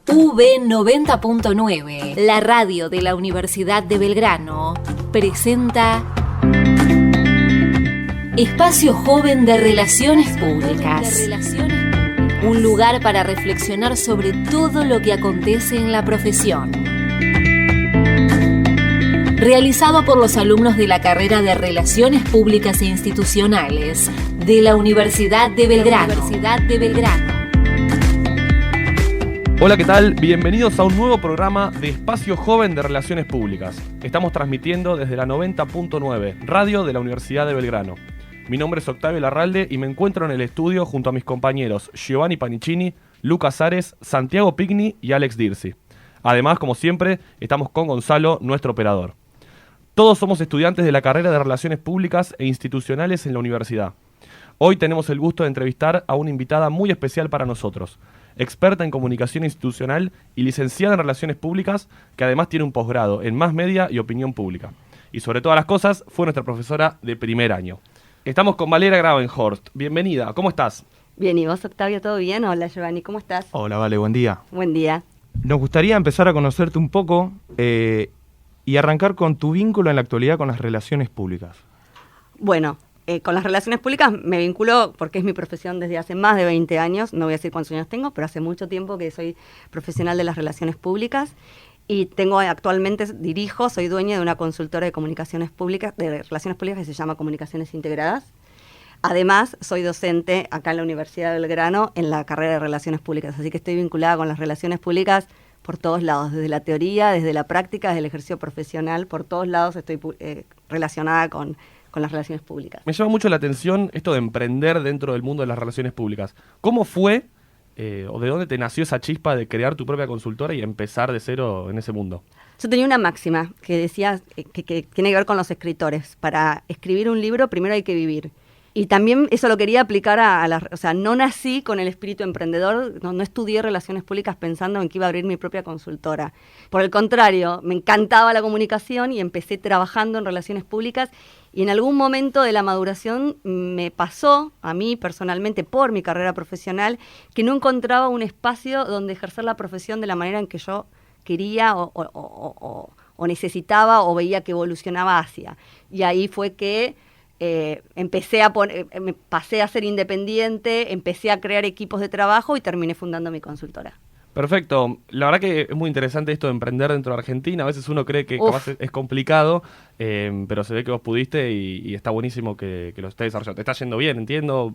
UB90.9, la radio de la Universidad de Belgrano, presenta Espacio Joven de Relaciones Públicas. Un lugar para reflexionar sobre todo lo que acontece en la profesión. Realizado por los alumnos de la carrera de Relaciones Públicas e Institucionales de la Universidad de Belgrano. Hola, ¿qué tal? Bienvenidos a un nuevo programa de Espacio Joven de Relaciones Públicas. Estamos transmitiendo desde la 90.9, radio de la Universidad de Belgrano. Mi nombre es Octavio Larralde y me encuentro en el estudio junto a mis compañeros Giovanni Panicini, Lucas Ares, Santiago Pigni y Alex Dirsi. Además, como siempre, estamos con Gonzalo, nuestro operador. Todos somos estudiantes de la carrera de Relaciones Públicas e Institucionales en la universidad. Hoy tenemos el gusto de entrevistar a una invitada muy especial para nosotros, experta en comunicación institucional y licenciada en Relaciones Públicas, que además tiene un posgrado en Mass Media y Opinión Pública. Y sobre todas las cosas, fue nuestra profesora de primer año. Estamos con Valera Gravenhorst. Bienvenida, ¿cómo estás? Bien, ¿y vos, Octavio, todo bien? Hola, Giovanni, ¿cómo estás? Hola, Vale, buen día. Buen día. Nos gustaría empezar a conocerte un poco y arrancar con tu vínculo en la actualidad con las relaciones públicas. Bueno, con las relaciones públicas me vinculo porque es mi profesión desde hace más de 20 años, no voy a decir cuántos años tengo, pero hace mucho tiempo que soy profesional de las relaciones públicas y soy dueña de una consultora de comunicaciones públicas, de relaciones públicas que se llama Comunicaciones Integradas. Además, soy docente acá en la Universidad de Belgrano en la carrera de Relaciones Públicas, así que estoy vinculada con las relaciones públicas por todos lados, desde la teoría, desde la práctica, desde el ejercicio profesional, por todos lados estoy relacionada con las relaciones públicas. Me llama mucho la atención esto de emprender dentro del mundo de las relaciones públicas. ¿Cómo fue o de dónde te nació esa chispa de crear tu propia consultora y empezar de cero en ese mundo? Yo tenía una máxima que decía que tiene que ver con los escritores. Para escribir un libro primero hay que vivir. Y también eso lo quería aplicar no nací con el espíritu emprendedor, no estudié relaciones públicas pensando en que iba a abrir mi propia consultora. Por el contrario, me encantaba la comunicación y empecé trabajando en relaciones públicas y en algún momento de la maduración me pasó, a mí personalmente, por mi carrera profesional, que no encontraba un espacio donde ejercer la profesión de la manera en que yo quería o necesitaba o veía que evolucionaba hacia. Y ahí fue que me pasé a ser independiente, empecé a crear equipos de trabajo y terminé fundando mi consultora. Perfecto. La verdad que es muy interesante esto de emprender dentro de Argentina. A veces uno cree que capaz es complicado, pero se ve que vos pudiste y está buenísimo que lo estés desarrollando. Te está yendo bien, entiendo.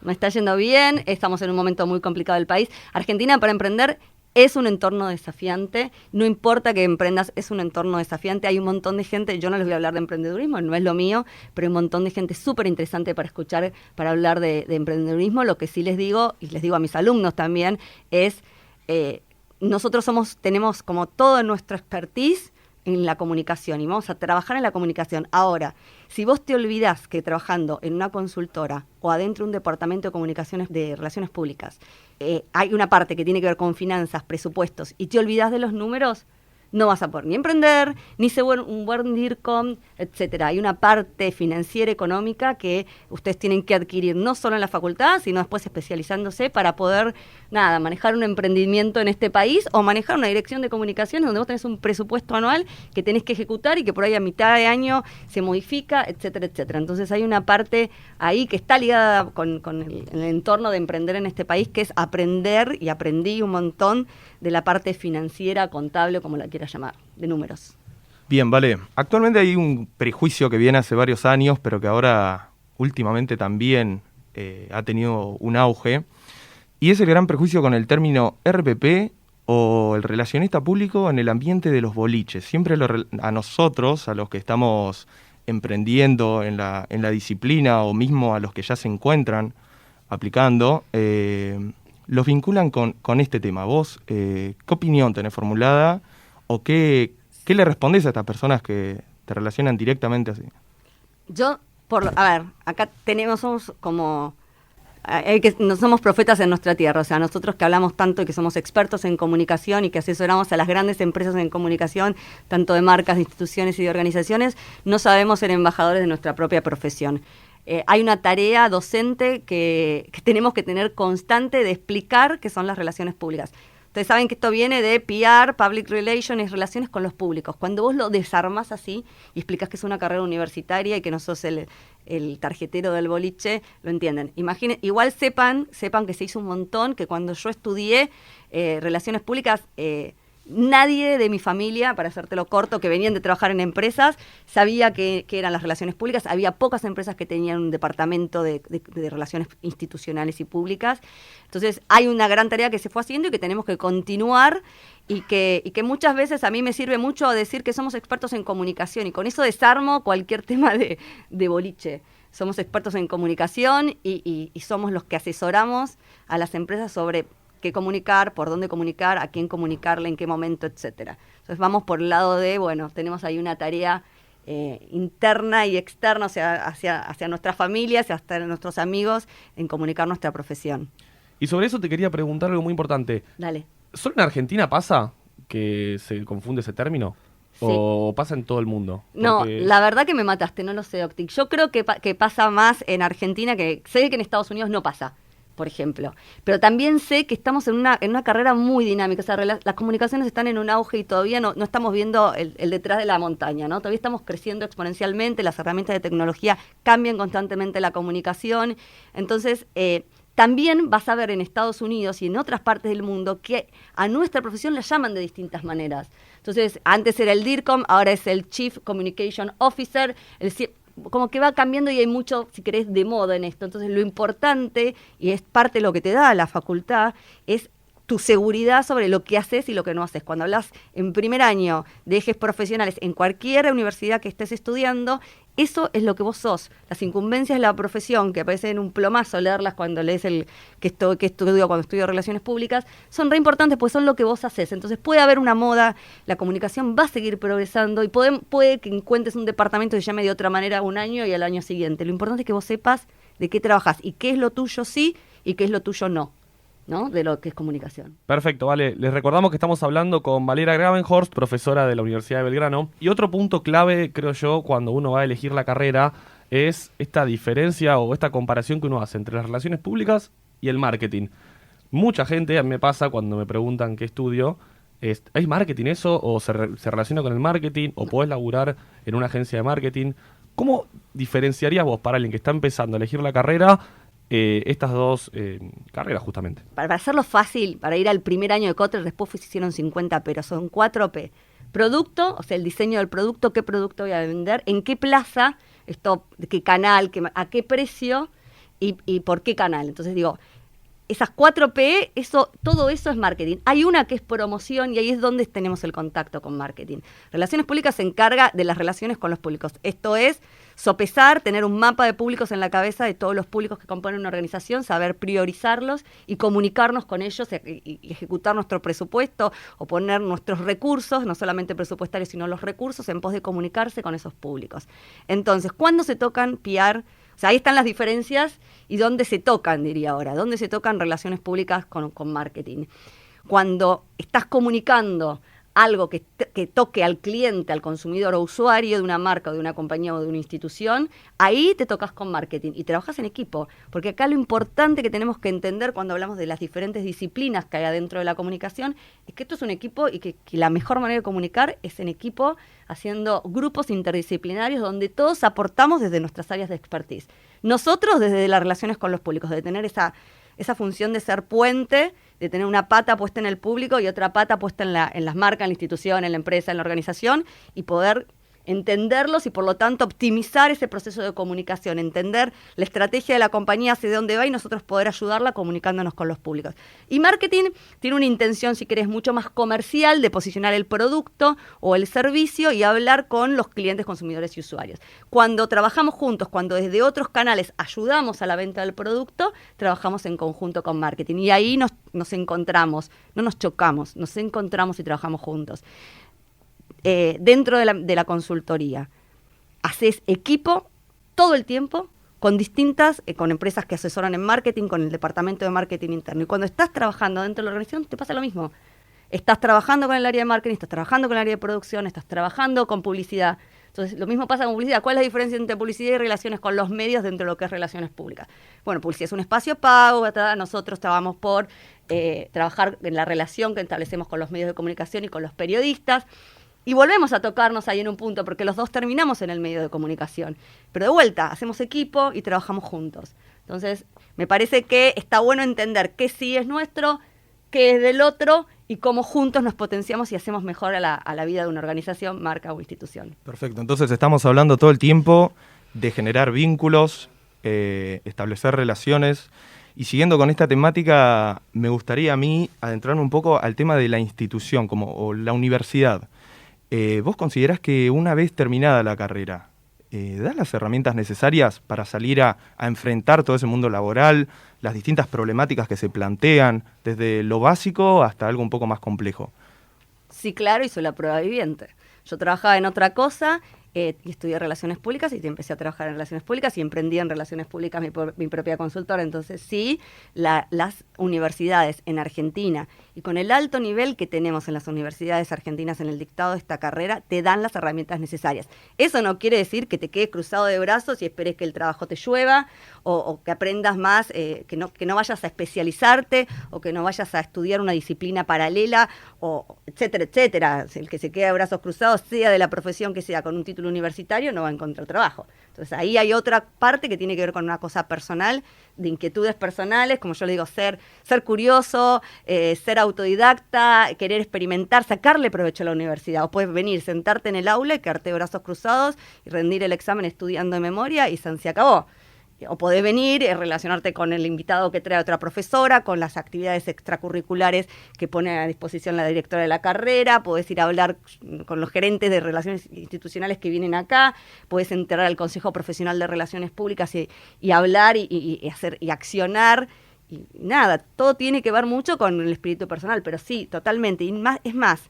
Me está yendo bien, estamos en un momento muy complicado del país. Argentina, para emprender, es un entorno desafiante, no importa que emprendas, es un entorno desafiante, hay un montón de gente, yo no les voy a hablar de emprendedurismo, no es lo mío, pero hay un montón de gente súper interesante para escuchar, para hablar de emprendedurismo. Lo que sí les digo, y les digo a mis alumnos también, es nosotros tenemos como todo nuestro expertise en la comunicación y vamos a trabajar en la comunicación. Ahora, si vos te olvidás que trabajando en una consultora o adentro de un departamento de comunicaciones de relaciones públicas hay una parte que tiene que ver con finanzas, presupuestos y te olvidás de los números, no vas a poder ni emprender, ni ser un buen DIRCOM, etcétera. Hay una parte financiera, económica que ustedes tienen que adquirir no solo en la facultad, sino después especializándose para poder, manejar un emprendimiento en este país o manejar una dirección de comunicaciones donde vos tenés un presupuesto anual que tenés que ejecutar y que por ahí a mitad de año se modifica, etcétera, etcétera. Entonces hay una parte ahí que está ligada con el entorno de emprender en este país, que es aprender, y aprendí un montón de la parte financiera, contable, como la quieras llamar, de números. Bien, Vale. Actualmente hay un prejuicio que viene hace varios años, pero que ahora últimamente también ha tenido un auge, y es el gran prejuicio con el término RPP o el relacionista público en el ambiente de los boliches. Siempre a nosotros, a los que estamos emprendiendo en la disciplina o mismo a los que ya se encuentran aplicando, los vinculan con este tema. ¿Vos qué opinión tenés formulada o qué le respondés a estas personas que te relacionan directamente así? Acá somos como no somos profetas en nuestra tierra, o sea, nosotros que hablamos tanto y que somos expertos en comunicación y que asesoramos a las grandes empresas en comunicación, tanto de marcas, de instituciones y de organizaciones, no sabemos ser embajadores de nuestra propia profesión. Hay una tarea docente que tenemos que tener constante de explicar qué son las relaciones públicas. Ustedes saben que esto viene de PR, Public Relations, relaciones con los públicos. Cuando vos lo desarmás así y explicás que es una carrera universitaria y que no sos el tarjetero del boliche, lo entienden. Igual sepan que se hizo un montón, que cuando yo estudié relaciones públicas, nadie de mi familia, para hacértelo corto, que venían de trabajar en empresas, sabía que eran las relaciones públicas. Había pocas empresas que tenían un departamento de relaciones institucionales y públicas. Entonces hay una gran tarea que se fue haciendo y que tenemos que continuar y que muchas veces a mí me sirve mucho decir que somos expertos en comunicación y con eso desarmo cualquier tema de boliche. Somos expertos en comunicación y somos los que asesoramos a las empresas sobre qué comunicar, por dónde comunicar, a quién comunicarle, en qué momento, etcétera. Entonces vamos por el lado de, tenemos ahí una tarea interna y externa, o sea, hacia nuestras familias, hacia nuestros amigos, en comunicar nuestra profesión. Y sobre eso te quería preguntar algo muy importante. Dale. ¿Solo en Argentina pasa que se confunde ese término? Sí. ¿O pasa en todo el mundo? No, Porque... la verdad que me mataste, no lo sé, Octic. Yo creo que pasa más en Argentina, que sé que en Estados Unidos no pasa, por ejemplo. Pero también sé que estamos en una carrera muy dinámica. O sea, las comunicaciones están en un auge y todavía no estamos viendo el detrás de la montaña, ¿no? Todavía estamos creciendo exponencialmente, las herramientas de tecnología cambian constantemente la comunicación. Entonces, también vas a ver en Estados Unidos y en otras partes del mundo que a nuestra profesión la llaman de distintas maneras. Entonces, antes era el DIRCOM, ahora es el Chief Communication Officer, como que va cambiando y hay mucho, si querés, de moda en esto. Entonces, lo importante, y es parte de lo que te da la facultad, es tu seguridad sobre lo que haces y lo que no haces. Cuando hablas en primer año de ejes profesionales en cualquier universidad que estés estudiando, eso es lo que vos sos. Las incumbencias de la profesión, que aparecen en un plomazo leerlas cuando lees cuando estudio Relaciones Públicas, son re importantes porque son lo que vos haces. Entonces puede haber una moda, la comunicación va a seguir progresando y puede que encuentres un departamento que se llame de otra manera un año y al año siguiente. Lo importante es que vos sepas de qué trabajás y qué es lo tuyo sí y qué es lo tuyo no, ¿no? De lo que es comunicación. Perfecto, vale. Les recordamos que estamos hablando con Valera Gravenhorst, profesora de la Universidad de Belgrano. Y otro punto clave, creo yo, cuando uno va a elegir la carrera, es esta diferencia o esta comparación que uno hace entre las relaciones públicas y el marketing. Mucha gente, a mí me pasa cuando me preguntan qué estudio, ¿es marketing eso? ¿O se relaciona con el marketing? ¿O podés laburar en una agencia de marketing? ¿Cómo diferenciarías vos para alguien que está empezando a elegir la carrera estas dos carreras justamente? Para hacerlo fácil, para ir al primer año de Kotler, después se hicieron 50 pero son 4P. Producto, o sea, el diseño del producto, qué producto voy a vender, en qué plaza, qué canal, a qué precio y por qué canal. Entonces digo, esas 4P, todo eso es marketing. Hay una que es promoción y ahí es donde tenemos el contacto con marketing. Relaciones Públicas se encarga de las relaciones con los públicos. Esto es sopesar, tener un mapa de públicos en la cabeza de todos los públicos que componen una organización, saber priorizarlos y comunicarnos con ellos y ejecutar nuestro presupuesto o poner nuestros recursos, no solamente presupuestarios, sino los recursos en pos de comunicarse con esos públicos. Entonces, ¿cuándo se tocan PR? O sea, ahí están las diferencias y dónde se tocan, diría ahora, dónde se tocan relaciones públicas con marketing. Cuando estás comunicando algo que toque al cliente, al consumidor o usuario de una marca o de una compañía o de una institución, ahí te tocas con marketing y trabajas en equipo. Porque acá lo importante que tenemos que entender cuando hablamos de las diferentes disciplinas que hay adentro de la comunicación es que esto es un equipo y que la mejor manera de comunicar es en equipo, haciendo grupos interdisciplinarios donde todos aportamos desde nuestras áreas de expertise. Nosotros desde las relaciones con los públicos, de tener esa función de ser puente, de tener una pata puesta en el público y otra pata puesta en las marcas, en la institución, en la empresa, en la organización, y poder entenderlos y por lo tanto optimizar ese proceso de comunicación, entender la estrategia de la compañía, hacia dónde va y nosotros poder ayudarla comunicándonos con los públicos. Y marketing tiene una intención, si querés, mucho más comercial de posicionar el producto o el servicio y hablar con los clientes, consumidores y usuarios. Cuando trabajamos juntos, cuando desde otros canales ayudamos a la venta del producto, trabajamos en conjunto con marketing y ahí nos encontramos, no nos chocamos, nos encontramos y trabajamos juntos. Dentro de la consultoría haces equipo todo el tiempo con con empresas que asesoran en marketing, con el departamento de marketing interno, y cuando estás trabajando dentro de la organización te pasa lo mismo. Estás trabajando con el área de marketing, estás trabajando con el área de producción, estás trabajando con publicidad, Entonces, lo mismo pasa con publicidad. ¿Cuál es la diferencia entre publicidad y relaciones con los medios dentro de lo que es relaciones públicas? Bueno, publicidad es un espacio pago, ¿verdad? Nosotros trabajamos por trabajar en la relación que establecemos con los medios de comunicación y con los periodistas. Y volvemos a tocarnos ahí en un punto, porque los dos terminamos en el medio de comunicación. Pero de vuelta, hacemos equipo y trabajamos juntos. Entonces, me parece que está bueno entender qué sí es nuestro, qué es del otro, y cómo juntos nos potenciamos y hacemos mejor a la vida de una organización, marca o institución. Perfecto, entonces estamos hablando todo el tiempo de generar vínculos, establecer relaciones. Y siguiendo con esta temática, me gustaría a mí adentrarme un poco al tema de la institución, o la universidad. ¿Vos considerás que una vez terminada la carrera, das las herramientas necesarias para salir a enfrentar todo ese mundo laboral, las distintas problemáticas que se plantean, desde lo básico hasta algo un poco más complejo? Sí, claro, y soy la prueba viviente. Yo trabajaba en otra cosa y estudié Relaciones Públicas y empecé a trabajar en Relaciones Públicas y emprendí en Relaciones Públicas mi propia consultora. Entonces sí, las universidades en Argentina y con el alto nivel que tenemos en las universidades argentinas en el dictado de esta carrera, te dan las herramientas necesarias. Eso no quiere decir que te quedes cruzado de brazos y esperes que el trabajo te llueva o que aprendas más, que no vayas a especializarte o que no vayas a estudiar una disciplina paralela, o etcétera, etcétera. El que se queda de brazos cruzados, sea de la profesión que sea, con un título universitario, no va a encontrar trabajo. Entonces ahí hay otra parte que tiene que ver con una cosa personal, de inquietudes personales, como yo le digo, ser curioso, ser autodidacta, querer experimentar, sacarle provecho a la universidad. O puedes venir, sentarte en el aula y quedarte de brazos cruzados y rendir el examen estudiando de memoria y se acabó. O podés venir, relacionarte con el invitado que trae otra profesora, con las actividades extracurriculares que pone a disposición la directora de la carrera, podés ir a hablar con los gerentes de relaciones institucionales que vienen acá, podés entrar al Consejo Profesional de Relaciones Públicas y hablar y hacer y accionar. Y nada, todo tiene que ver mucho con el espíritu personal, pero sí, totalmente. Y más, es más,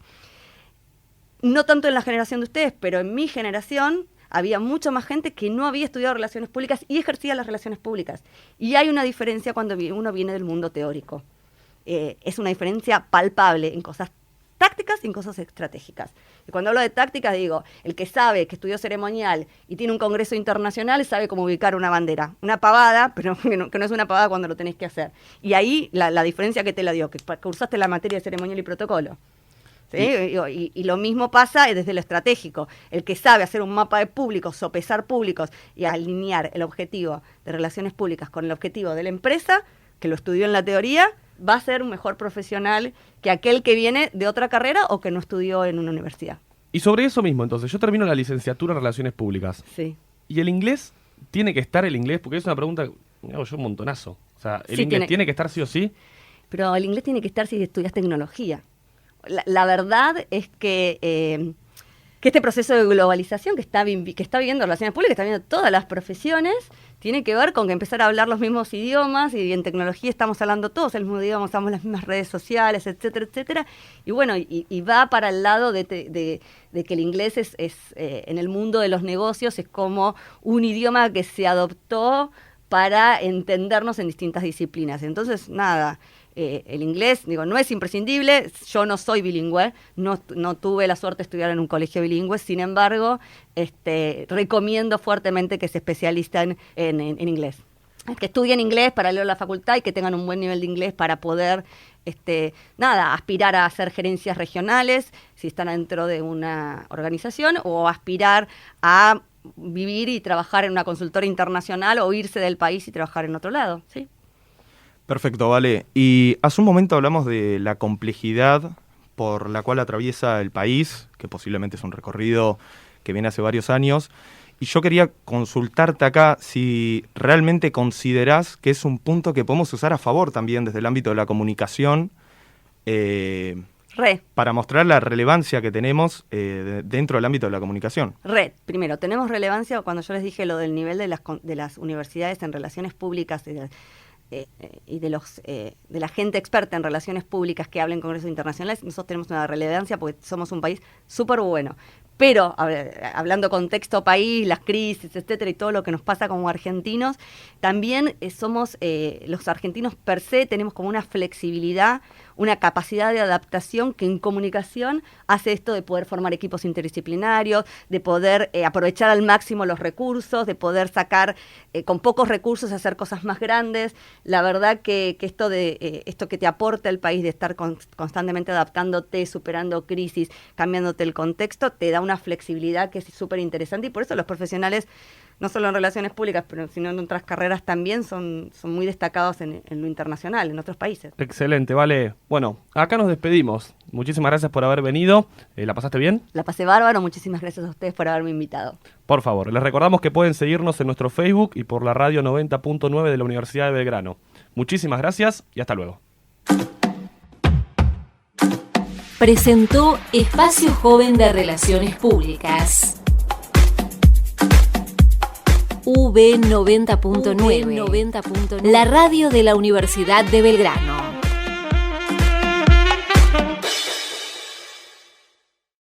no tanto en la generación de ustedes, pero en mi generación había mucha más gente que no había estudiado relaciones públicas y ejercía las relaciones públicas. Y hay una diferencia cuando uno viene del mundo teórico. Es una diferencia palpable en cosas tácticas y en cosas estratégicas. Y cuando hablo de tácticas digo, el que sabe que estudió ceremonial y tiene un congreso internacional sabe cómo ubicar una bandera. Una pavada, pero que no es una pavada cuando lo tenés que hacer. Y ahí la diferencia que te la dio, que cursaste la materia de ceremonial y protocolo. ¿Sí? Y lo mismo pasa desde lo estratégico. El que sabe hacer un mapa de públicos, sopesar públicos y alinear el objetivo de relaciones públicas con el objetivo de la empresa, que lo estudió en la teoría, va a ser un mejor profesional que aquel que viene de otra carrera o que no estudió en una universidad. Y sobre eso mismo, entonces, yo termino la licenciatura en Relaciones Públicas. Sí. ¿Y el inglés? ¿Tiene que estar el inglés? Porque es una pregunta que me hago yo un montonazo. O sea, ¿el inglés tiene que estar sí o sí? Pero el inglés tiene que estar si estudias tecnología. La verdad es que este proceso de globalización que está viviendo Relaciones Públicas, que está viviendo todas las profesiones, tiene que ver con que empezar a hablar los mismos idiomas, y en tecnología estamos hablando todos el mismo idioma, usamos las mismas redes sociales, etcétera, etcétera. Y bueno, y va para el lado de que el inglés es en el mundo de los negocios es como un idioma que se adoptó para entendernos en distintas disciplinas. Entonces, nada, el inglés, digo, no es imprescindible. Yo no soy bilingüe, no tuve la suerte de estudiar en un colegio bilingüe, sin embargo, recomiendo fuertemente que se especialicen en inglés. Que estudien inglés para leer la facultad y que tengan un buen nivel de inglés para poder, aspirar a hacer gerencias regionales, si están dentro de una organización, o aspirar a vivir y trabajar en una consultora internacional o irse del país y trabajar en otro lado, ¿sí? Perfecto, vale. Y hace un momento hablamos de la complejidad por la cual atraviesa el país, que posiblemente es un recorrido que viene hace varios años. Y yo quería consultarte acá si realmente considerás que es un punto que podemos usar a favor también desde el ámbito de la comunicación, para mostrar la relevancia que tenemos dentro del ámbito de la comunicación. Primero, tenemos relevancia cuando yo les dije lo del nivel de las universidades en relaciones públicas y de la gente experta en relaciones públicas que habla en congresos internacionales. Nosotros tenemos una relevancia porque somos un país súper bueno. Pero, hablando contexto país, las crisis, etcétera, y todo lo que nos pasa como argentinos, también somos, los argentinos per se, tenemos como una flexibilidad, una capacidad de adaptación que en comunicación hace esto de poder formar equipos interdisciplinarios, de poder aprovechar al máximo los recursos, de poder sacar con pocos recursos hacer cosas más grandes. La verdad que esto que te aporta el país de estar constantemente adaptándote, superando crisis, cambiándote el contexto, te da una flexibilidad que es súper interesante, y por eso los profesionales, no solo en relaciones públicas, pero sino en otras carreras también, son muy destacados en lo internacional, en otros países. Excelente, Vale. Bueno, acá nos despedimos. Muchísimas gracias por haber venido. ¿La pasaste bien? La pasé bárbaro. Muchísimas gracias a ustedes por haberme invitado. Por favor, les recordamos que pueden seguirnos en nuestro Facebook y por la radio 90.9 de la Universidad de Belgrano. Muchísimas gracias y hasta luego. Presentó Espacio Joven de Relaciones Públicas. UB 90.9, la radio de la Universidad de Belgrano.